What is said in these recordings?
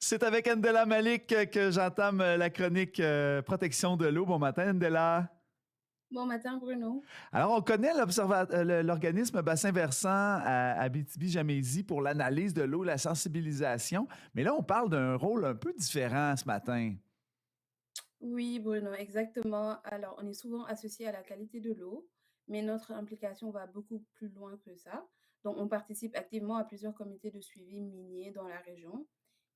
C'est avec Ndella Malik que j'entame la chronique protection de l'eau. Bon matin, Ndella. Bon matin, Bruno. Alors, on connaît l'organisme Bassin Versant à Abitibi-Jamésie pour l'analyse de l'eau, la sensibilisation. Mais là, on parle d'un rôle un peu différent ce matin. Oui, Bruno, exactement. Alors, on est souvent associé à la qualité de l'eau, mais notre implication va beaucoup plus loin que ça. Donc, on participe activement à plusieurs comités de suivi minier dans la région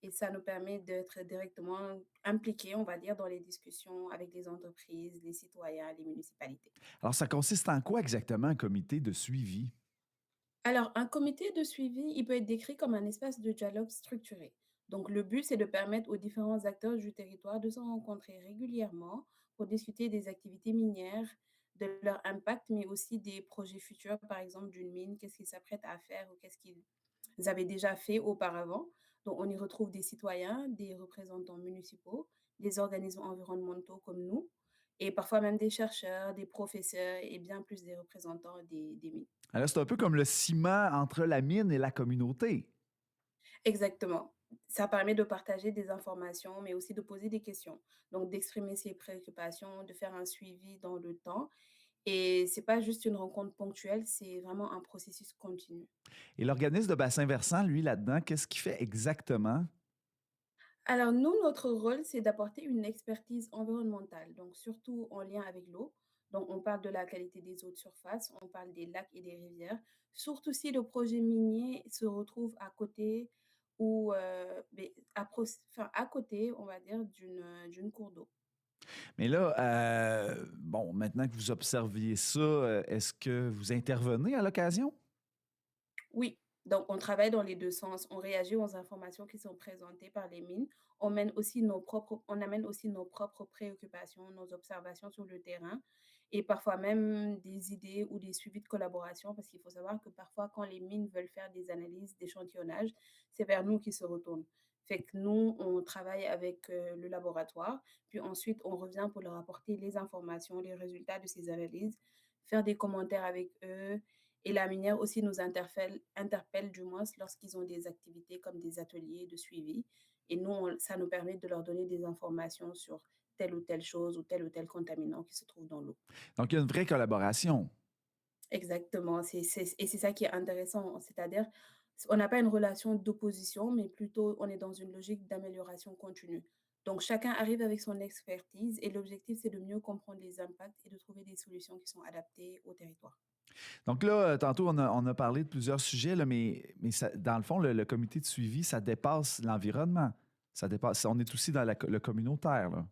et ça nous permet d'être directement impliqués, on va dire, dans les discussions avec les entreprises, les citoyens, les municipalités. Alors, ça consiste en quoi exactement un comité de suivi? Alors, un comité de suivi, il peut être décrit comme un espace de dialogue structuré. Donc, le but, c'est de permettre aux différents acteurs du territoire de se rencontrer régulièrement pour discuter des activités minières, de leur impact, mais aussi des projets futurs, par exemple d'une mine, qu'est-ce qu'ils s'apprêtent à faire ou qu'est-ce qu'ils avaient déjà fait auparavant. Donc, on y retrouve des citoyens, des représentants municipaux, des organismes environnementaux comme nous, et parfois même des chercheurs, des professeurs et bien plus des représentants des mines. Alors, c'est un peu comme le ciment entre la mine et la communauté. Exactement. Ça permet de partager des informations, mais aussi de poser des questions. Donc d'exprimer ses préoccupations, de faire un suivi dans le temps et c'est pas juste une rencontre ponctuelle, c'est vraiment un processus continu. Et l'organisme de Bassin Versant, lui, là-dedans, qu'est-ce qu'il fait exactement? Alors nous, notre rôle, c'est d'apporter une expertise environnementale, donc surtout en lien avec l'eau. Donc on parle de la qualité des eaux de surface, on parle des lacs et des rivières, surtout si le projet minier se retrouve à côté ou mais enfin, à côté, on va dire, d'une cour d'eau. Mais là, bon, maintenant que vous observiez ça, est-ce que vous intervenez à l'occasion? Oui, donc on travaille dans les 2 sens. On réagit aux informations qui sont présentées par les mines. On amène aussi nos propres préoccupations, nos observations sur le terrain et parfois même des idées ou des suivis de collaboration parce qu'il faut savoir que parfois quand les mines veulent faire des analyses d'échantillonnage, c'est vers nous qu'ils se retournent. Fait que nous, on travaille avec, le laboratoire, puis ensuite on revient pour leur apporter les informations, les résultats de ces analyses, faire des commentaires avec eux et la minière aussi nous interpelle du moins lorsqu'ils ont des activités comme des ateliers de suivi et nous, ça nous permet de leur donner des informations sur telle ou telle chose ou tel contaminant qui se trouve dans l'eau. Donc, il y a une vraie collaboration. Exactement, c'est ça qui est intéressant, c'est-à-dire, on n'a pas une relation d'opposition, mais plutôt on est dans une logique d'amélioration continue. Donc chacun arrive avec son expertise et l'objectif, c'est de mieux comprendre les impacts et de trouver des solutions qui sont adaptées au territoire. Donc là, tantôt, on a parlé de plusieurs sujets, là, mais dans le fond, le comité de suivi, ça dépasse l'environnement. Ça dépasse, on est aussi dans le communautaire, là.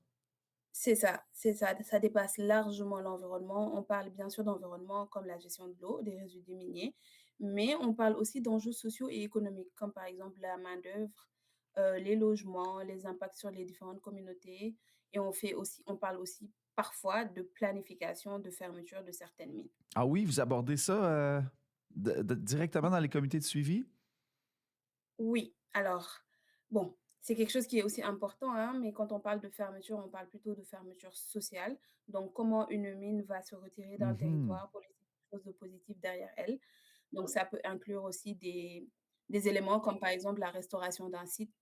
C'est ça, ça dépasse largement l'environnement. On parle bien sûr d'environnement comme la gestion de l'eau, des résidus miniers, mais on parle aussi d'enjeux sociaux et économiques, comme par exemple la main-d'œuvre, les logements, les impacts sur les différentes communautés et on parle aussi parfois de planification de fermeture de certaines mines. Ah oui, vous abordez ça directement dans les comités de suivi? Oui, alors, bon, c'est quelque chose qui est aussi important, hein, mais quand on parle de fermeture, on parle plutôt de fermeture sociale. Donc, comment une mine va se retirer d'un Mhm. territoire pour laisser quelque chose de positif derrière elle. Donc, ça peut inclure aussi des éléments comme par exemple la restauration d'un site,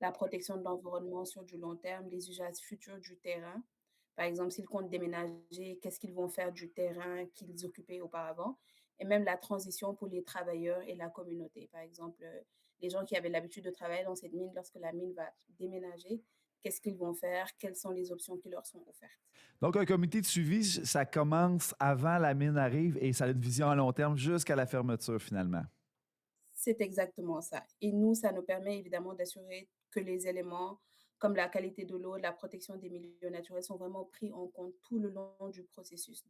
la protection de l'environnement sur du long terme, les usages futurs du terrain. Par exemple, s'ils comptent déménager, qu'est-ce qu'ils vont faire du terrain qu'ils occupaient auparavant? Et même la transition pour les travailleurs et la communauté. Par exemple, les gens qui avaient l'habitude de travailler dans cette mine, lorsque la mine va déménager, qu'est-ce qu'ils vont faire? Quelles sont les options qui leur sont offertes? Donc, un comité de suivi, ça commence avant la mine arrive et ça a une vision à long terme jusqu'à la fermeture, finalement. C'est exactement ça. Et nous, ça nous permet évidemment d'assurer que les éléments comme la qualité de l'eau, la protection des milieux naturels sont vraiment pris en compte tout le long du processus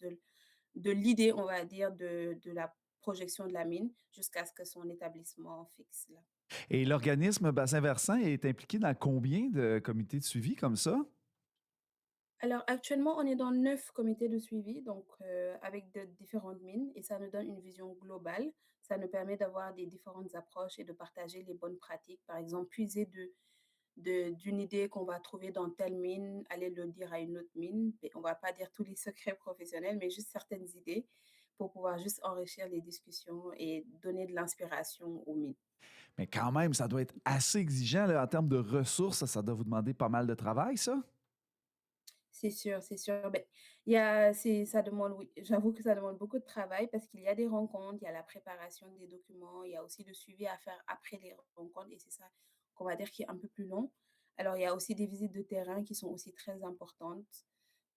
de l'idée, on va dire, de la projection de la mine jusqu'à ce que son établissement fixe là. Et l'organisme Bassin Versant est impliqué dans combien de comités de suivi comme ça? Alors actuellement, on est dans 9 comités de suivi, donc avec de différentes mines et ça nous donne une vision globale. Ça nous permet d'avoir des différentes approches et de partager les bonnes pratiques. Par exemple, puiser d'une idée qu'on va trouver dans telle mine, aller le dire à une autre mine. Et on va pas dire tous les secrets professionnels, mais juste certaines idées pour pouvoir juste enrichir les discussions et donner de l'inspiration aux mines. Mais quand même, ça doit être assez exigeant là, en termes de ressources. Ça doit vous demander pas mal de travail, ça? C'est sûr, c'est sûr. Beh, il y a c'est ça demande oui, j'avoue que ça demande beaucoup de travail parce qu'il y a des rencontres, il y a la préparation des documents, il y a aussi le suivi à faire après les rencontres et c'est ça qu'on va dire qui est un peu plus long. Alors il y a aussi des visites de terrain qui sont aussi très importantes.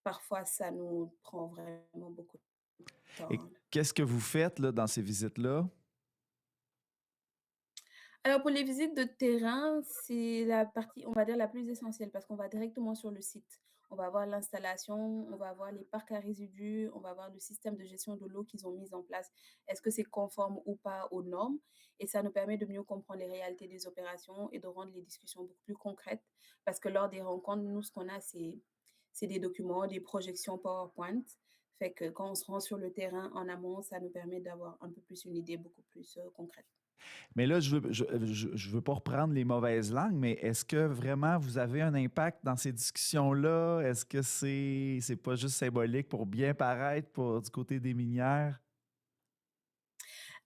Parfois, ça nous prend vraiment beaucoup de Et temps. qu'est-ce que vous faites là, dans ces visites-là? Alors pour les visites de terrain, c'est la partie, on va dire, la plus essentielle parce qu'on va directement sur le site. On va voir l'installation, on va voir les parcs à résidus, on va voir le système de gestion de l'eau qu'ils ont mis en place. Est-ce que c'est conforme ou pas aux normes? Et ça nous permet de mieux comprendre les réalités des opérations et de rendre les discussions beaucoup plus concrètes. Parce que lors des rencontres, nous, ce qu'on a, c'est des documents, des projections PowerPoint. Fait que quand on se rend sur le terrain en amont, ça nous permet d'avoir un peu plus une idée beaucoup plus concrète. Mais là, je veux pas reprendre les mauvaises langues, mais est-ce que vraiment vous avez un impact dans ces discussions-là? Est-ce que c'est pas juste symbolique pour bien paraître pour du côté des minières?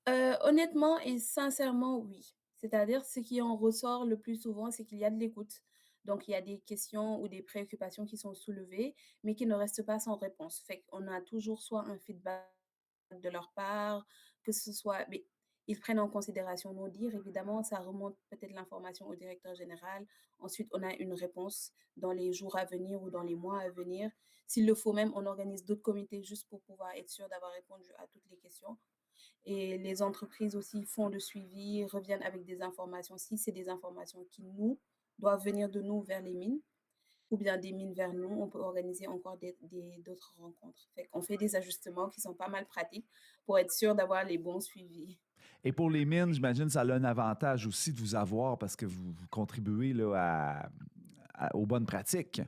Honnêtement et sincèrement, oui. C'est-à-dire, ce qui en ressort le plus souvent, c'est qu'il y a de l'écoute. Donc il y a des questions ou des préoccupations qui sont soulevées, mais qui ne restent pas sans réponse. Fait qu'on a toujours soit un feedback de leur part, que ce soit mais ils prennent en considération nos dires, évidemment, ça remonte peut-être l'information au directeur général. Ensuite, on a une réponse dans les jours à venir ou dans les mois à venir. S'il le faut même, on organise d'autres comités juste pour pouvoir être sûr d'avoir répondu à toutes les questions. Et les entreprises aussi font le suivi, reviennent avec des informations. Si c'est des informations qui nous doivent venir de nous vers les mines ou bien des mines vers nous, on peut organiser encore d'autres rencontres. Fait qu'on fait des ajustements qui sont pas mal pratiques pour être sûr d'avoir les bons suivis. Et pour les mines, j'imagine que ça a un avantage aussi de vous avoir parce que vous contribuez là, aux bonnes pratiques.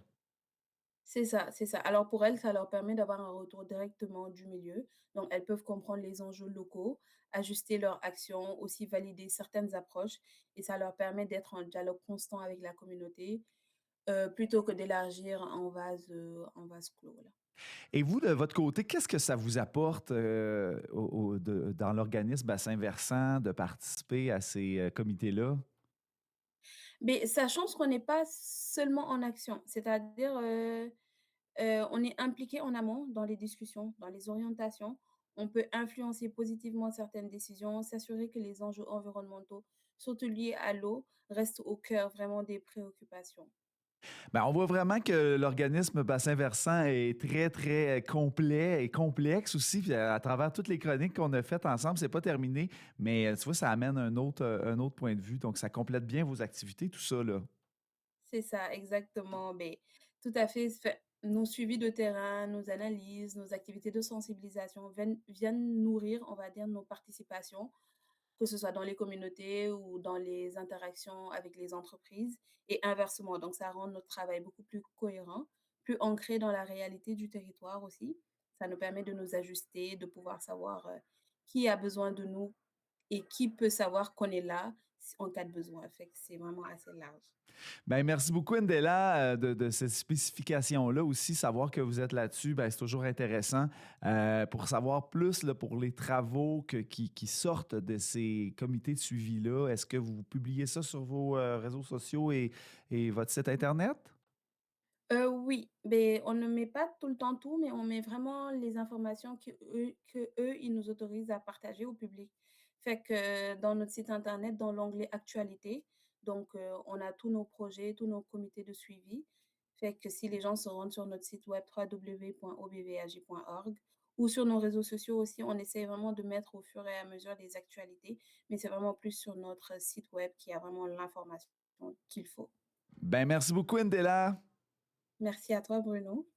C'est ça, c'est ça. Alors pour elles, ça leur permet d'avoir un retour directement du milieu. Donc elles peuvent comprendre les enjeux locaux, ajuster leurs actions, aussi valider certaines approches et ça leur permet d'être en dialogue constant avec la communauté, plutôt que d'élargir en vase clos, là. Et vous, de votre côté, qu'est-ce que ça vous apporte dans l'organisme bassin versant de participer à ces comités-là? Mais sachant ce qu'on n'est pas seulement en action, c'est-à-dire, on est impliqué en amont dans les discussions, dans les orientations. On peut influencer positivement certaines décisions, s'assurer que les enjeux environnementaux, surtout liés à l'eau, restent au cœur vraiment des préoccupations. Ben, on voit vraiment que l'organisme bassin versant est très, très complet et complexe aussi. Puis à travers toutes les chroniques qu'on a faites ensemble, c'est pas terminé, mais tu vois, ça amène un autre point de vue. Donc, ça complète bien vos activités, tout ça, là. C'est ça, exactement. Ben, tout à fait. Nos suivis de terrain, nos analyses, nos activités de sensibilisation viennent nourrir, on va dire, nos participations, que ce soit dans les communautés ou dans les interactions avec les entreprises et inversement. Donc, ça rend notre travail beaucoup plus cohérent, plus ancré dans la réalité du territoire aussi. Ça nous permet de nous ajuster, de pouvoir savoir qui a besoin de nous et qui peut savoir qu'on est là en cas de besoin. Fait que c'est vraiment assez large. Ben, merci beaucoup, Ndela, de cette spécification-là aussi. Savoir que vous êtes là-dessus, ben, c'est toujours intéressant. Pour savoir plus là, pour les travaux qui sortent de ces comités de suivi-là, est-ce que vous publiez ça sur vos réseaux sociaux et votre site Internet? Oui, beh, on ne met pas tout le temps tout, mais on met vraiment les informations qu'eux, ils nous autorisent à partager au public. Fait que dans notre site internet, dans l'onglet actualité, donc on a tous nos projets, tous nos comités de suivi. Fait que si les gens se rendent sur notre site web www.obvaj.org ou sur nos réseaux sociaux aussi, on essaie vraiment de mettre au fur et à mesure les actualités, mais c'est vraiment plus sur notre site web qu'il y a vraiment l'information qu'il faut. Ben, merci beaucoup, Ndela. Merci à toi, Bruno.